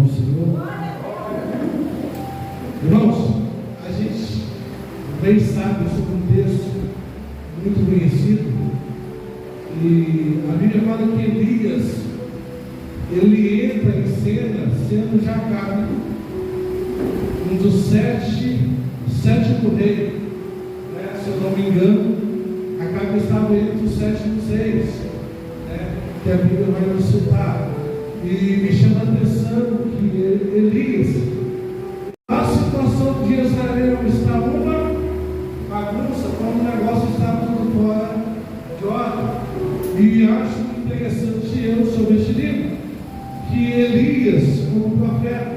do Senhor. Irmãos, a gente bem sabe sobre um texto muito conhecido, e a Bíblia fala que Elias, ele entra em cena sendo já Acabe, um dos sétimo rei, né? Se eu não me engano, Acabe estava entre os sétimos reis, né? Que a Bíblia vai nos citar. E me chama a atenção que Elias, a situação de Israel está uma bagunça, como o negócio está tudo fora de ordem. E acho interessante eu sobre este livro, que Elias, como profeta,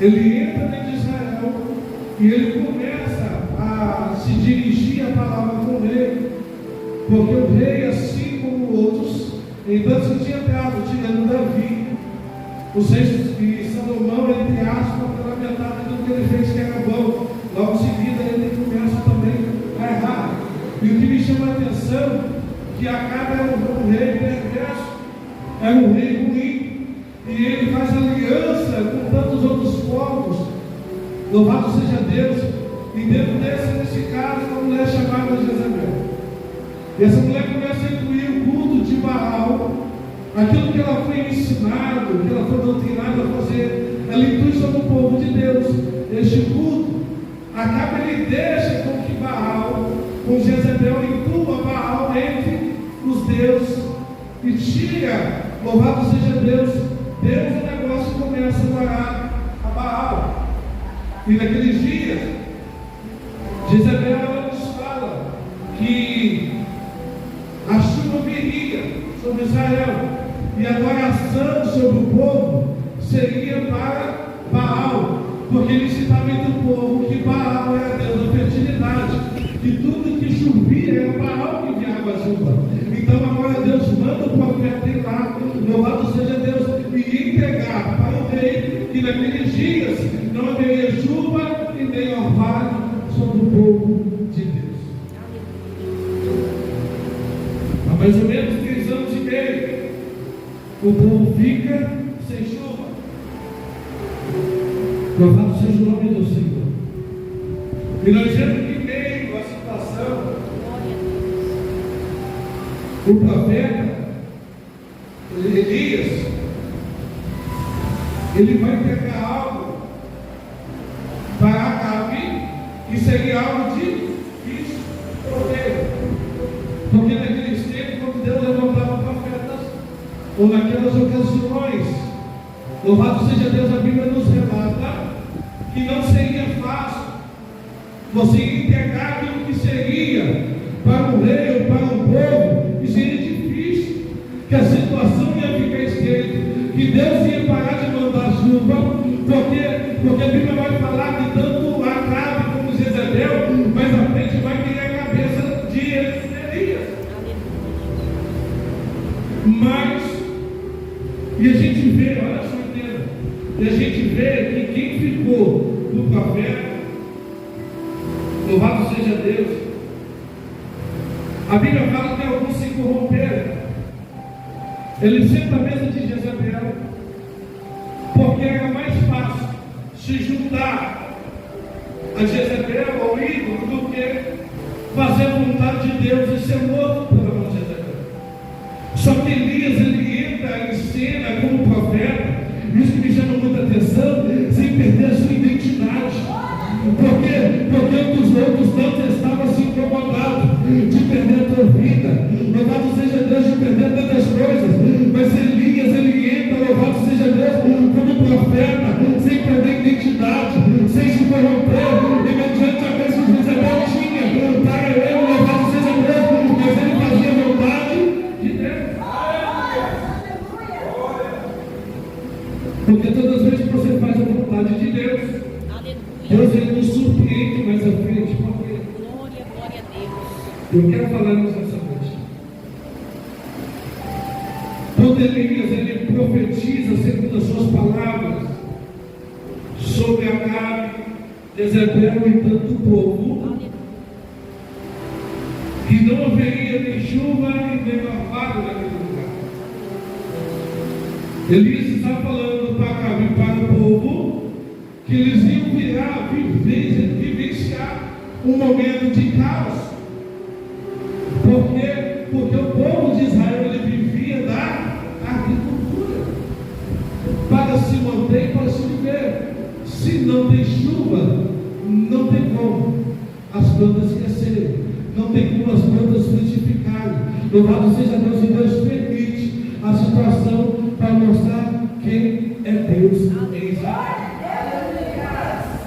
ele entra dentro de Israel e ele começa a se dirigir a palavra com o rei, porque o rei, assim como outros, então se tinha teatro, tirando Davi, os reis e Salomão, entre aspas, pela metade do que ele fez que era bom. Logo em seguida ele começa também a errar. E o que me chama a atenção, que Acabe era um rei perverso, era um rei ruim, e ele faz aliança com tantos outros povos. Louvado seja Deus. E dentro nesse caso, uma mulher chamada Jezabel. E essa mulher começa a incluir o culto de Baal, aquilo que ela foi ensinada, que ela foi doutrinada a fazer. Ela inclui sobre o povo de Deus este culto. Acaba ele deixa com que Baal, com Jezabel, inclua Baal entre os deuses e tira, louvado seja Deus, o negócio começa a adorar a Baal. E naqueles dias, Jezabel ela nos fala que a chuva viria sobre Israel e a adoração sobre o povo seria para Baal, porque ele citava entre o povo que Baal era Deus da fertilidade, que tudo que chovia era Baal que enviava a chuva. Então agora Deus manda o profeta ir lá, louvado seja Deus, e entregar para o rei que naqueles dias não haveria chuva e nem orvalho sobre o povo de Deus. Há mais ou menos 3 anos e meio, o povo fica sem chuva. Louvado seja o nome do Senhor. E nós vemos que meio a situação, o profeta Elias, ele vai pegar algo para Acabe, que seria algo difícil poder, porque naqueles tempos, quando Deus levantava profetas, ou naquelas ocasiões, louvado seja Deus, a Bíblia nos relata que não seria fácil você entregar aquilo que seria para o rei ou para o povo, e seria difícil, que a situação ia ficar estreita, que Deus ia parar de mandar chuva, porque a Bíblia vai falar que tanto Acabe como Jezabel, mas a frente vai querer a cabeça de Elias. Mas, e a gente vê, olha só, entenda, e a gente vê que quem ficou do profeta, louvado seja Deus, a Bíblia fala que alguns se corromperam. Ele senta à mesa de Jezabel, porque era mais fácil se juntar a Jezabel ao ídolo do que fazer a vontade de Deus e ser morto pela mão de Jezabel. Só que Elias, ele entra em cena como profeta, isso que me chama muita atenção, sem perder a sua identidade. Porque os outros não estavam se incomodando de perder a tua vida, louvado seja Deus, de perder tantas coisas, mas Elias, ele entra, louvado seja Deus, como profeta, sem perder a identidade, sem se corromper, e mediante a bênção que Jezabel tinha para ele, louvado seja Deus, mas ele fazia a vontade de Deus. Porque todas as vezes que você faz a vontade de Deus, Deus ele nos surpreende mais à frente. Porque glória a Deus. Eu quero falar nessa noite. Quando Elias ele profetiza segundo as suas palavras sobre Acabe, Jezabel e tanto o povo, que não haveria nem chuva e nem orvalho naquele lugar. Elias está falando para Acabe, povo que eles iam vivenciar um momento de caos. Por quê? Porque o povo de Israel ele vivia da agricultura. Para se manter e para se viver. Se não tem chuva, não tem como as plantas crescerem. Não tem como as plantas frutificarem. Louvado seja Deus, e Deus permite a situação para mostrar quem é Deus em Israel.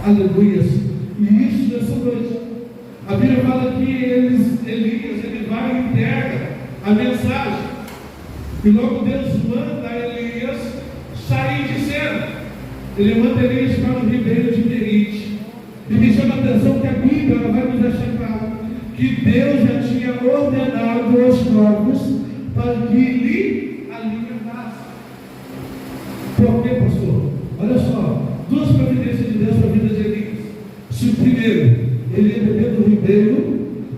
Aleluia. E isso nessa noite. A Bíblia fala que Elias ele vai e entrega a mensagem. E logo Deus manda Elias sair de cena. Ele manda Elias para o ribeiro de Querite. E me chama a atenção que a Bíblia ela vai nos deixar claro que Deus já tinha ordenado aos povos para que lhe alimentassem. Por quê, pastor? Olha só, duas providências de Deus para a vida de Elias. Se o primeiro, ele ia beber do ribeiro,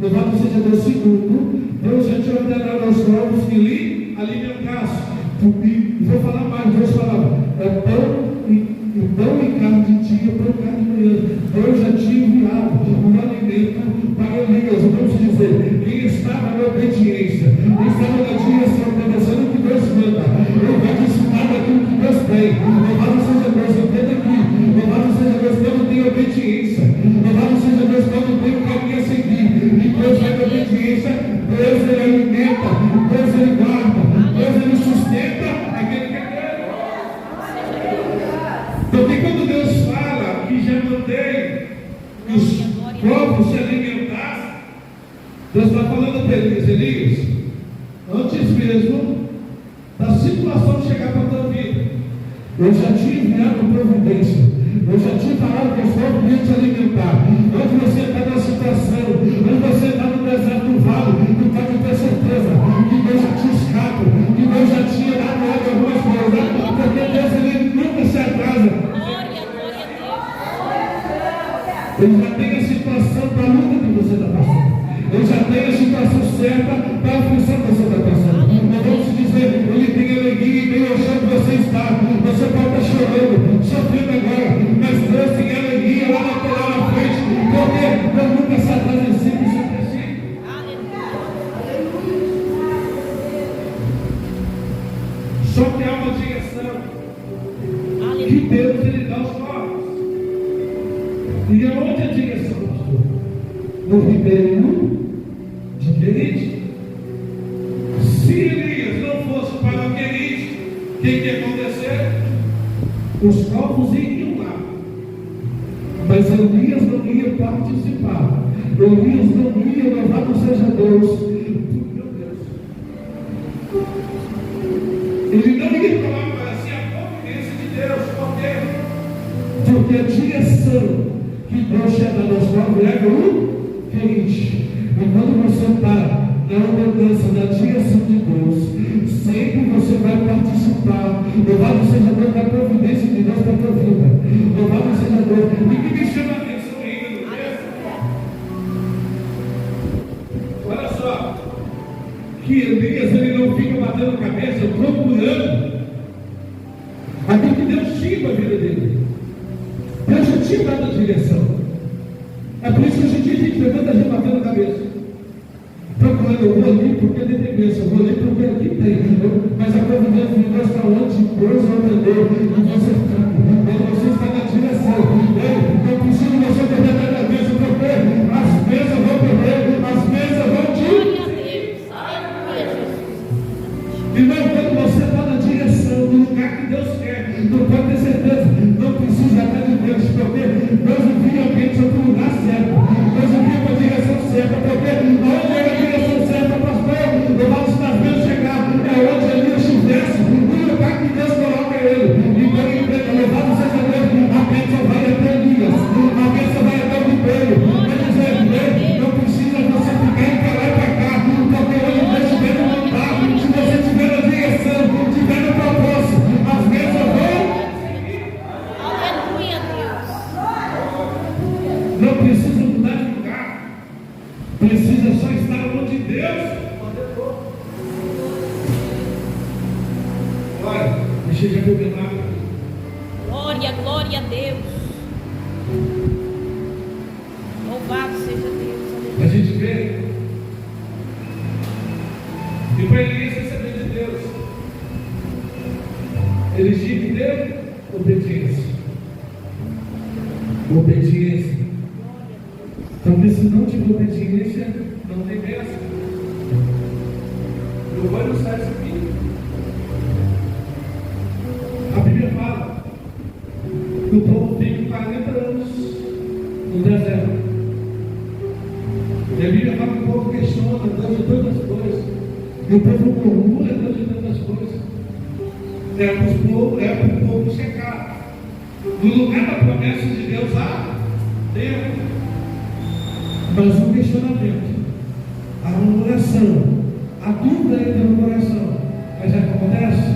louvado seja Deus. Segundo, Deus já tinha ordenado aos povos que lhe alimentassem. E vou falar mais, Deus falava, é pão e carne de dia, pão e carne de manhã. Deus já tinha enviado um alimento para Elias. Vamos dizer, quem estava na obediência, quem estava na direção, obedecendo o que Deus manda, ele vai desfrutar daquilo que Deus tem. Louvado seja Deus, entenda aqui. Louvado seja Deus quando tem obediência. Louvado seja Deus quando tem um caminho a seguir. E Deus vai na obediência, Deus ele alimenta, Deus ele guarda, Deus ele sustenta aquele que é dele. Porque quando Deus fala que já mandei os povos se alimentassem, Deus está falando para Elias, antes mesmo da situação chegar para a tua vida, eu já tinha enviado providência, eu já tinha falado que os povos iam te alimentar. Onde você está na situação, onde você está no deserto do vale, tu pode ter certeza que Deus já tinha escapado, que Deus já tinha dado logo algumas coisas, porque Deus ele nunca se atrasa. Ele já tem a situação da luta que você está passando. Ele já tem a situação certa para a função que você está passando. Não vamos dizer, ele tem alegria e tem o chão que você está. Você pode estar chorando, sofrendo agora, mas Deus tem alegria lá na frente, porque Deus nunca se atrasa em si, sempre assim. Só que há uma direção que Deus ele dá aos povos. E aonde a direção, pastor? No ribeiro de Querite. Se Elias não fosse para o Querite, o que ia acontecer? Os povos iriam lá. Mas Elias não ia participar. Elias não ia, louvado seja Deus. Meu Deus. Ele não ia falar para si a providência de Deus. Por quê? Porque a direção que Deus tinha dado aos povos é o Querite. E quando você está na obediência da direção de Deus, sempre você vai participar. Louvado seja Deus da providência de Deus para a tua vida. Louvado seja Deus. E o que me chama a atenção ainda no texto? Olha só, que Elias ele não fica batendo cabeça, procurando aquilo que Deus tinha para a vida dele. Deus já tinha dado a direção. É por isso que hoje em dia a gente vê tanta gente batendo a cabeça. Procurando, eu vou ali porque tem bênção, eu vou ali porque aqui tem. Mas a providência de Deus está onde Deus ordenou e você fica. Quando você está na direção, eu preciso você perder a cabeça, porque as bênçãos vão perder, as bênçãos vão te. E não quando você está na direção do lugar que Deus quer, não pode ter certeza, não precisa até de Deus, porque Deus envia alguém para o lugar certo, Deus envia para a direção certa, porque onde é a direção certa, pastor, louvado nas vezes chegar, é onde Elias estivesse, no lugar que Deus coloca ele. Então, louvado seja Deus, a bênção vai até Elias, a bênção vai até o ribeiro. Quer dizer, não precisa você ficar e para lá e para cá, porque hoje Deus estiver no lugar, se você estiver na direção, estiver no propósito, as bênçãos vão. Aleluia, Deus. Não precisa mudar de lugar, precisa só estar onde Deus ordenou. Olha, deixa eu já beber água. Glória Aleluia, glória a Deus. Louvado seja Deus. A gente vê que para Elias receber de Deus, ele tinha que ter obediência. Obediência. Porque se não tiver obediência, não tem bênção. Eu vou ilustrar isso aqui. A Bíblia fala que o povo vive 40 anos no deserto. E a Bíblia fala que o povo questiona Deus de tantas coisas. E o povo murmura Deus de tantas coisas. É para o povo checar. No lugar da promessa de Deus há tempo. Mas o questionamento, a murmuração, a dúvida entra no coração. Mas já que acontece,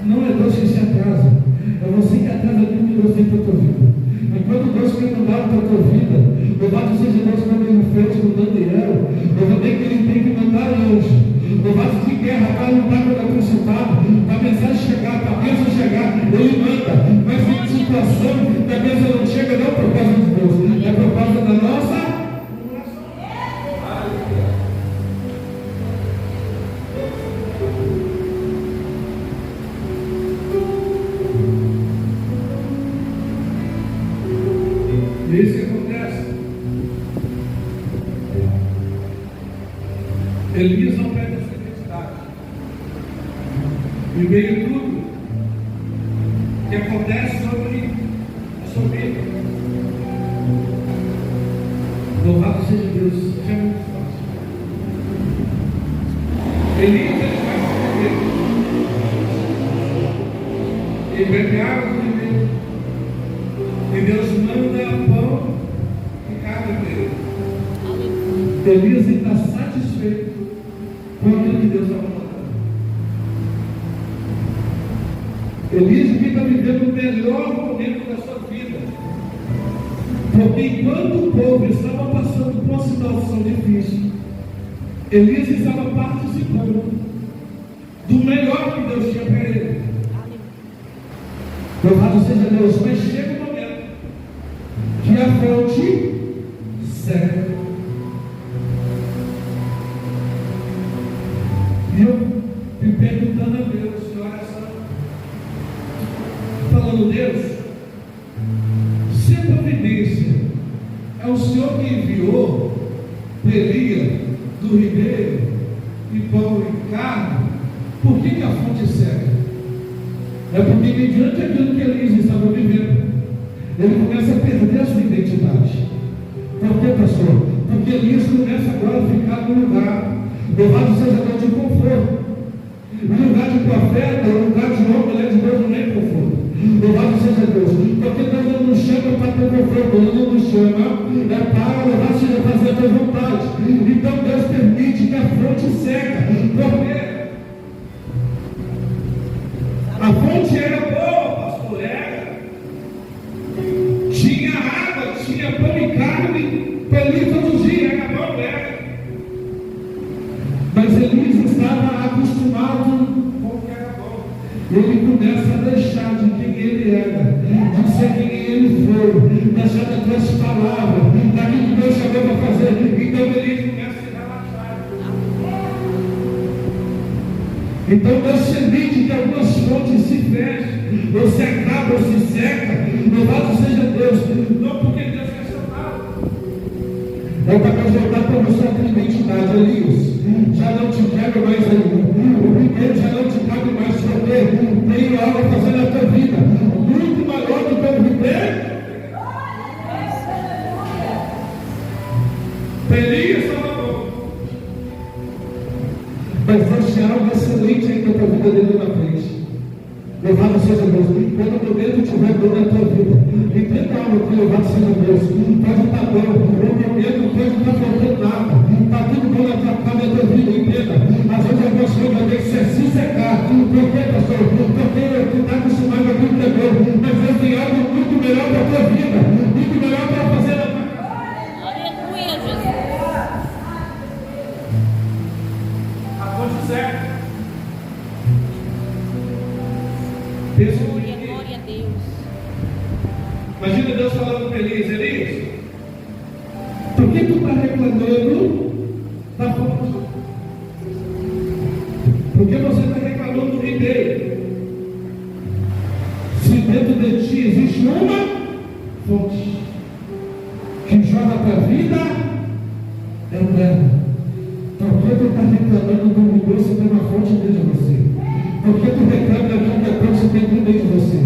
não é Deus que se atrasa. É você que atrasa aquilo que Deus tem para a tua vida. Enquanto Deus quer mandar para a tua vida, louvado seja Deus como Ele fez com Daniel, eu vou ter que Ele tem que mandar anjo. Louvado de guerra para lutar contra o principado, para a mensagem chegar, para a bênção chegar, Ele manda. Mas tem situação que a bênção não chega não por causa de Deus, é por causa da nossa. E isso que acontece. Elias não perde a sua identidade. E veio tudo que acontece sobre a sua vida. Louvado seja Deus. Isso é muito fácil. Elias ele vai morrer. Ele bebe água do ribeiro. E Deus manda pão e carne dele. Elias está satisfeito com aquilo que Deus estava mandando. Elias está vivendo o melhor momento da sua vida. Porque enquanto o povo estava passando por uma situação difícil, Elias estava participando do melhor que Deus tinha para ele. Louvado seja Deus, mas chega um momento que a fonte seca. E eu me perguntando a Deus em oração, falando, Deus, se a providência é o Senhor que enviou Elias do ribeiro e pão e carne, por que a fonte seca? É porque mediante aquilo que Elias estava vivendo, ele começa a perder a sua identidade. Por quê, pastor? Porque Elias começa agora a ficar no lugar, louvado seja Deus, de conforto. No lugar de profeta, no lugar de homem, mulher de Deus, não é conforto. Louvado seja Deus. Porque Deus não nos chama para ter conforto, Ele não nos chama para louvado seja fazer a tua vontade. Então Deus permite que a fonte seca. Por quê? A fonte era boa, pastor, era. Tinha água, tinha pão e carne, feliz todos os dias, era bom, era. Mas Elias estava acostumado com o que era bom. Ele começa a deixar de quem ele era, de ser quem ele foi, deixar das tuas palavras, daquilo que Deus chamou para fazer. Então Elias começa a se relaxar. Então Deus permite que algumas fontes se fechem, ou se acabam, ou se secam. Louvado seja Deus, não porque Deus quer soltar. É para voltar para mostrar a tua identidade, Elias. Já não te quero mais ali. O primeiro já não te cabe mais sofrer. Tenho algo a fazer na tua vida, muito maior do que o primeiro. Elias estava bom, mas Deus tinha algo excelente ainda para a vida dele na frente. Louvado seja Deus. Quando o momento estiver bom na tua vida, entenda algo que louvado seja Deus. Pode estar bom, o momento pode estar faltando nada. Está tudo bom na tua casa, na tua vida, entenda. Às vezes algumas coisas vão ter que se secar. Por quê, pastor? Porque tu está acostumado a aquilo que é bom. Mas Deus tem algo muito melhor para a tua vida, muito melhor para fazer na tua casa. Aleluia, Jesus. A fonte certa. Glória a Deus. Imagina Deus falando para Elias: Elias, por que tu está reclamando da fonte? Por que você está reclamando do ribeiro? Se dentro de ti existe uma fonte que jorra para a vida eterna. Por que tu está reclamando do ribeiro se tem uma fonte dentro de você? Por que tu reclama daquilo que é bom se tem dentro de você?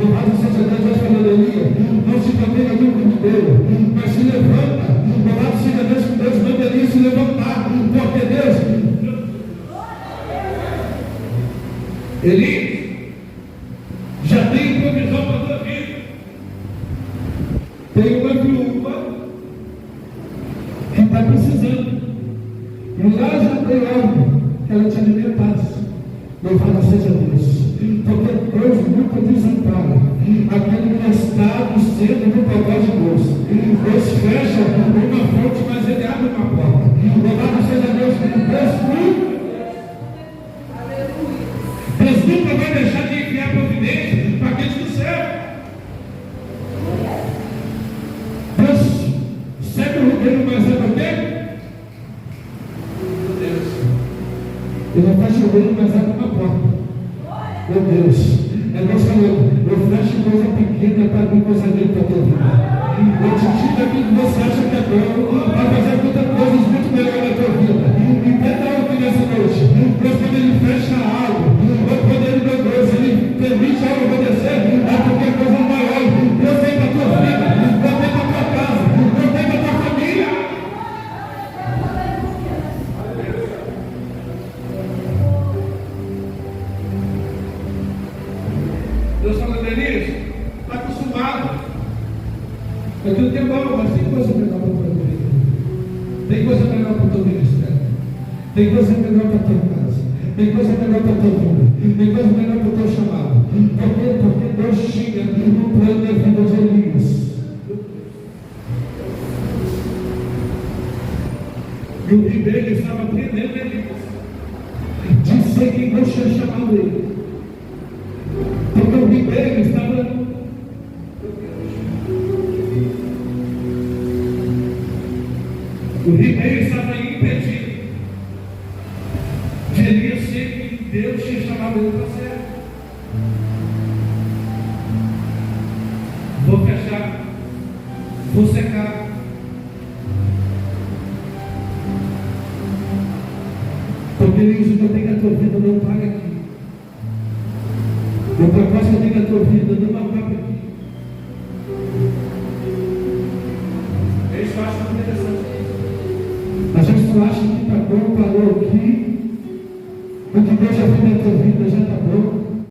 Louvado seja Deus, Deus falando, Elias, não se contenha do ribeiro, mas se levanta. Louvado seja Deus, que Deus manda Elias se levantar, porque Deus, Elias, já tem provisão para a tua vida. Tem uma viúva que está precisando, e lá já tem algo que ela te alimentasse. Louvado seja Deus, porque Deus nunca desampara aquele que está no centro do propósito de Deus. Deus fecha uma fonte, mas Ele abre uma porta. Louvado seja Deus, Deus nunca vai deixar de enviar providência para aqueles que servem. Deus segue o ribeiro, mas é para quê? Ele não faz chover, mas abre uma porta. Meu Deus, é Deus falando: eu fecho coisa pequena para abrir coisa grande para a tua vida. Eu te tiro aquilo que você acha que é bom, para fazer muitas coisas muito melhores na tua vida. Entenda algo nessa noite. Deus, quando Ele fecha algo, ou quando Ele, meu Deus, Ele permite algo acontecer, é porque é coisa maior. Deus tem para a tua vida, Deus tem para a tua casa, Deus tem para a tua família. Deus fala: Elias, está acostumado. Aquilo que é bom, mas tem coisa melhor para a tua vida. Tem coisa melhor para o teu ministério. Tem coisa melhor para a tua casa. Tem coisa melhor para a tua vida. Tem coisa melhor para o teu chamado. Por quê? Porque Deus tinha no plano da vida de Elias. E o ribeiro estava prendendo Elias. Disse que Deus tinha chamado ele. Porque o ribeiro estava. O ribeiro estava impedido de Elias ser que Deus tinha chamado ele para ser. Vou fechar, vou secar. Porque Elias, o que eu tenho na tua vida não paga aqui. O propósito que eu tenho na tua vida não acaba aqui. Eles acham interessante. A gente só acha que está bom, parou aqui. O que Deus já fez na tua vida já está bom.